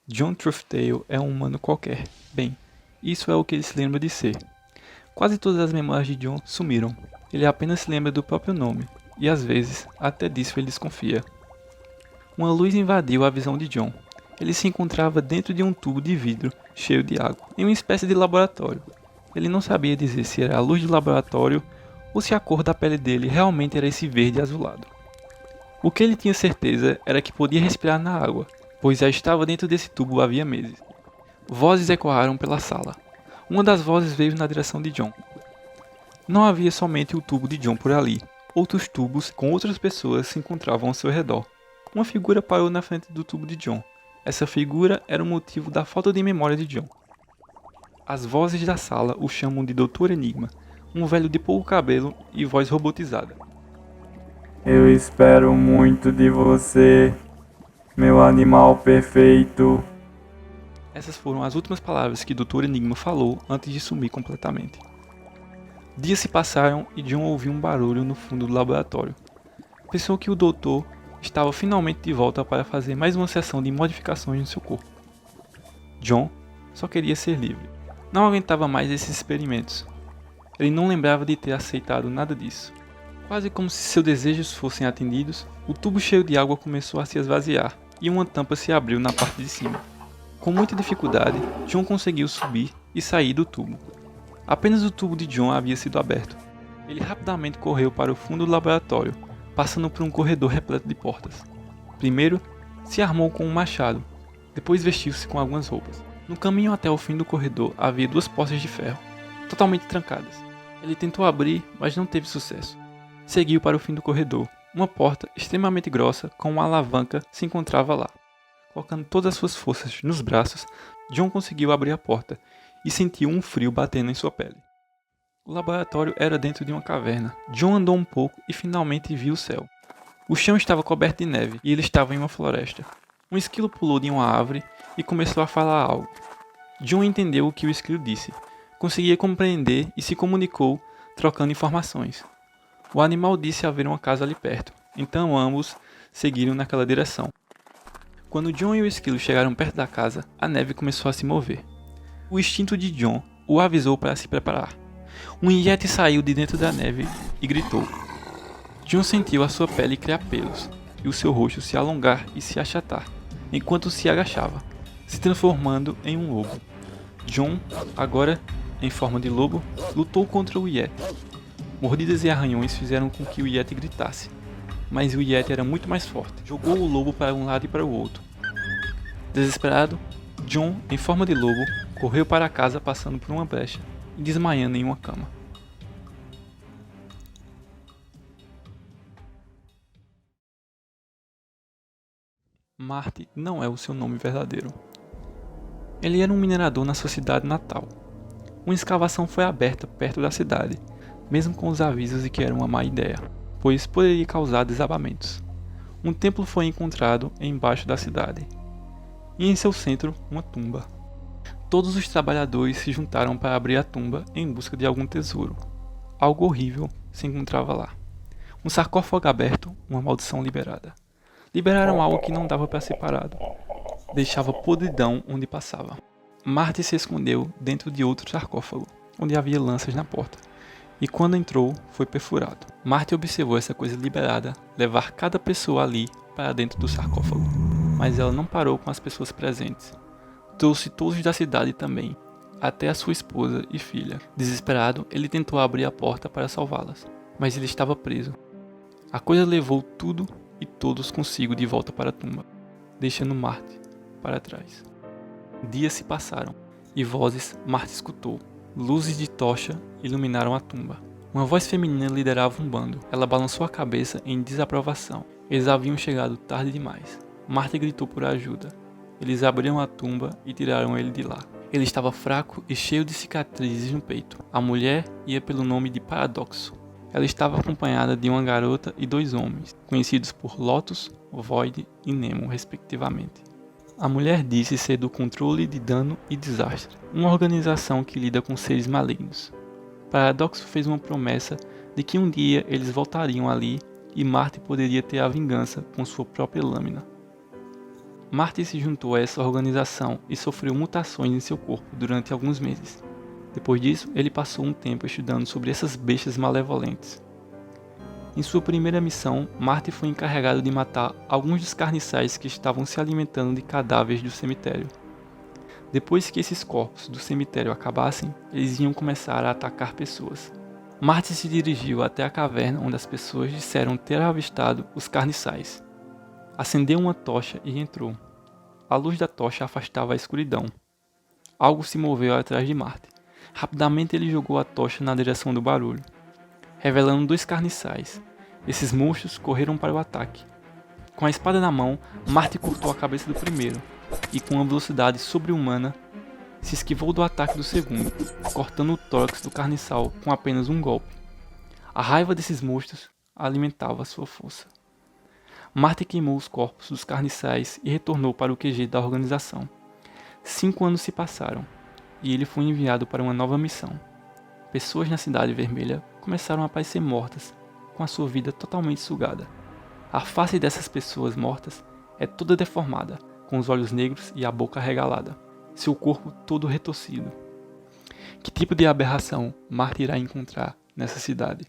John Truthdale é um humano qualquer. Bem, isso é o que ele se lembra de ser. Quase todas as memórias de John sumiram. Ele apenas se lembra do próprio nome, e às vezes, até disso ele desconfia. Uma luz invadiu a visão de John. Ele se encontrava dentro de um tubo de vidro cheio de água, em uma espécie de laboratório. Ele não sabia dizer se era a luz do laboratório ou se a cor da pele dele realmente era esse verde azulado. O que ele tinha certeza era que podia respirar na água, pois já estava dentro desse tubo havia meses. Vozes ecoaram pela sala. Uma das vozes veio na direção de John. Não havia somente o tubo de John por ali. Outros tubos com outras pessoas se encontravam ao seu redor. Uma figura parou na frente do tubo de John. Essa figura era o motivo da falta de memória de John. As vozes da sala o chamam de Doutor Enigma, um velho de pouco cabelo e voz robotizada. Eu espero muito de você, meu animal perfeito. Essas foram as últimas palavras que Doutor Enigma falou antes de sumir completamente. Dias se passaram e John ouviu um barulho no fundo do laboratório. Pensou que o doutor estava finalmente de volta para fazer mais uma sessão de modificações no seu corpo. John só queria ser livre. Não aguentava mais esses experimentos. Ele não lembrava de ter aceitado nada disso. Quase como se seus desejos fossem atendidos, o tubo cheio de água começou a se esvaziar e uma tampa se abriu na parte de cima. Com muita dificuldade, John conseguiu subir e sair do tubo. Apenas o tubo de John havia sido aberto. Ele rapidamente correu para o fundo do laboratório, passando por um corredor repleto de portas. Primeiro, se armou com um machado, depois vestiu-se com algumas roupas. No caminho até o fim do corredor havia duas portas de ferro, totalmente trancadas. Ele tentou abrir, mas não teve sucesso. Seguiu para o fim do corredor. Uma porta extremamente grossa com uma alavanca se encontrava lá. Colocando todas as suas forças nos braços, John conseguiu abrir a porta e sentiu um frio batendo em sua pele. O laboratório era dentro de uma caverna. John andou um pouco e finalmente viu o céu. O chão estava coberto de neve e ele estava em uma floresta. Um esquilo pulou de uma árvore e começou a falar algo. John entendeu o que o esquilo disse. Conseguia compreender e se comunicou, trocando informações. O animal disse haver uma casa ali perto, então ambos seguiram naquela direção. Quando John e o esquilo chegaram perto da casa, a neve começou a se mover. O instinto de John o avisou para se preparar. Um Yeti saiu de dentro da neve e gritou. John sentiu a sua pele criar pelos e o seu rosto se alongar e se achatar, enquanto se agachava, se transformando em um lobo. John, agora em forma de lobo, lutou contra o Yeti. Mordidas e arranhões fizeram com que o Yeti gritasse, mas o Yeti era muito mais forte. Jogou o lobo para um lado e para o outro. Desesperado, John, em forma de lobo, correu para casa passando por uma brecha e desmaiando em uma cama. Marty não é o seu nome verdadeiro. Ele era um minerador na sua cidade natal. Uma escavação foi aberta perto da cidade, mesmo com os avisos de que era uma má ideia, pois poderia causar desabamentos. Um templo foi encontrado embaixo da cidade, e em seu centro, uma tumba. Todos os trabalhadores se juntaram para abrir a tumba em busca de algum tesouro. Algo horrível se encontrava lá. Um sarcófago aberto, uma maldição liberada. Liberaram algo que não dava para ser parado. Deixava podridão onde passava. Marty se escondeu dentro de outro sarcófago, onde havia lanças na porta. E quando entrou, foi perfurado. Marty observou essa coisa liberada levar cada pessoa ali para dentro do sarcófago. Mas ela não parou com as pessoas presentes. Trouxe todos da cidade também, até a sua esposa e filha. Desesperado, ele tentou abrir a porta para salvá-las, mas ele estava preso. A coisa levou tudo e todos consigo de volta para a tumba, deixando Marty para trás. Dias se passaram, e vozes Marty escutou. Luzes de tocha iluminaram a tumba. Uma voz feminina liderava um bando. Ela balançou a cabeça em desaprovação. Eles haviam chegado tarde demais. Marty gritou por ajuda. Eles abriram a tumba e tiraram ele de lá. Ele estava fraco e cheio de cicatrizes no peito. A mulher ia pelo nome de Paradoxo. Ela estava acompanhada de uma garota e dois homens, conhecidos por Lotus, Void e Nemo, respectivamente. A mulher disse ser do Controle de Dano e Desastre, uma organização que lida com seres malignos. Paradoxo fez uma promessa de que um dia eles voltariam ali e Marty poderia ter a vingança com sua própria lâmina. Marty se juntou a essa organização e sofreu mutações em seu corpo durante alguns meses. Depois disso, ele passou um tempo estudando sobre essas bestas malevolentes. Em sua primeira missão, Marty foi encarregado de matar alguns dos carniçais que estavam se alimentando de cadáveres do cemitério. Depois que esses corpos do cemitério acabassem, eles iam começar a atacar pessoas. Marty se dirigiu até a caverna onde as pessoas disseram ter avistado os carniçais. Acendeu uma tocha e entrou. A luz da tocha afastava a escuridão. Algo se moveu atrás de Marty. Rapidamente ele jogou a tocha na direção do barulho, revelando 2 carniçais. Esses monstros correram para o ataque. Com a espada na mão, Marty cortou a cabeça do primeiro e, com uma velocidade sobre-humana, se esquivou do ataque do segundo, cortando o tórax do carniçal com apenas um golpe. A raiva desses monstros alimentava sua força. Marty queimou os corpos dos carniçais e retornou para o QG da organização. 5 anos se passaram e ele foi enviado para uma nova missão. Pessoas na Cidade Vermelha começaram a aparecer mortas, com a sua vida totalmente sugada. A face dessas pessoas mortas é toda deformada, com os olhos negros e a boca arregalada, seu corpo todo retorcido. Que tipo de aberração Marty irá encontrar nessa cidade?